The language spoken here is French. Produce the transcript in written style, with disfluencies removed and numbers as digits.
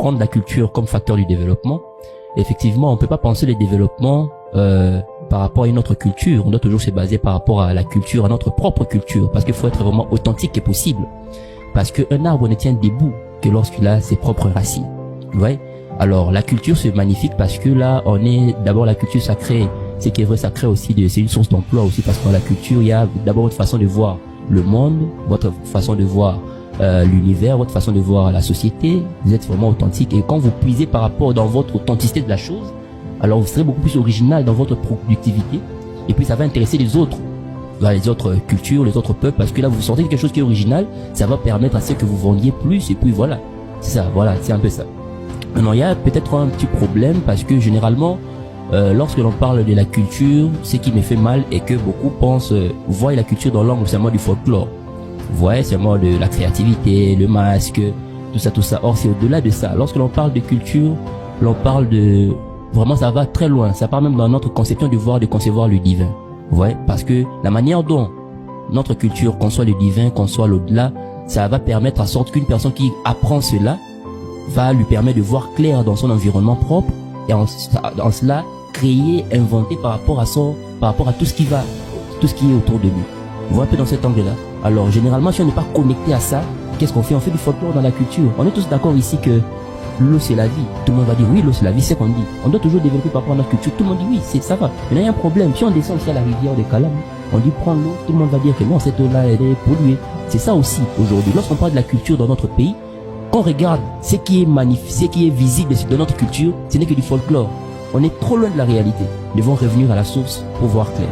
prendre la culture comme facteur du développement, effectivement, on peut pas penser le développement par rapport à une autre culture. On doit toujours se baser par rapport à la culture, à notre propre culture, parce qu'il faut être vraiment authentique et possible. Parce qu'un arbre ne tient debout que lorsqu'il a ses propres racines. Vous voyez? Alors, la culture c'est magnifique parce que là, on est d'abord la culture sacrée. Ce qui est vrai, ça crée aussi c'est une source d'emploi aussi, parce que dans la culture, il y a d'abord votre façon de voir le monde, votre façon de voir l'univers, votre façon de voir la société. Vous êtes vraiment authentique, et quand vous puisez par rapport dans votre authenticité de la chose, alors vous serez beaucoup plus original dans votre productivité, et puis ça va intéresser les autres, les autres cultures, les autres peuples, parce que là vous sortez quelque chose qui est original, ça va permettre à ce que vous vendiez plus, et puis voilà, c'est ça, voilà, c'est un peu ça. Maintenant il y a peut-être un petit problème, parce que généralement lorsque l'on parle de la culture, ce qui me fait mal est que beaucoup pensent, voient la culture dans l'angle seulement du folklore. Vous voyez, seulement de la créativité, le masque, tout ça. Or, c'est au-delà de ça. Lorsque l'on parle de culture, l'on parle de... Vraiment, ça va très loin. Ça part même dans notre conception de concevoir le divin. Vous voyez, parce que la manière dont notre culture conçoit le divin, conçoit l'au-delà, ça va permettre à sorte qu'une personne qui apprend cela va lui permettre de voir clair dans son environnement propre, et en cela créer, inventer par rapport à tout ce qui est autour de lui. Vous voyez un peu dans cet angle-là. Alors généralement, si on n'est pas connecté à ça, qu'est-ce qu'on fait? On fait du folklore dans la culture. On est tous d'accord ici que l'eau c'est la vie. Tout le monde va dire oui, l'eau c'est la vie, c'est ce qu'on dit. On doit toujours développer par rapport à notre culture. Tout le monde dit oui, ça va. Mais là il y a un problème. Si on descend ici à la rivière de Calam, on dit prends l'eau, tout le monde va dire que non, cette eau-là elle est polluée. C'est ça aussi aujourd'hui. Lorsqu'on parle de la culture dans notre pays, quand on regarde ce qui est magnifique, ce qui est visible de notre culture, ce n'est que du folklore. On est trop loin de la réalité. Nous devons revenir à la source pour voir clair.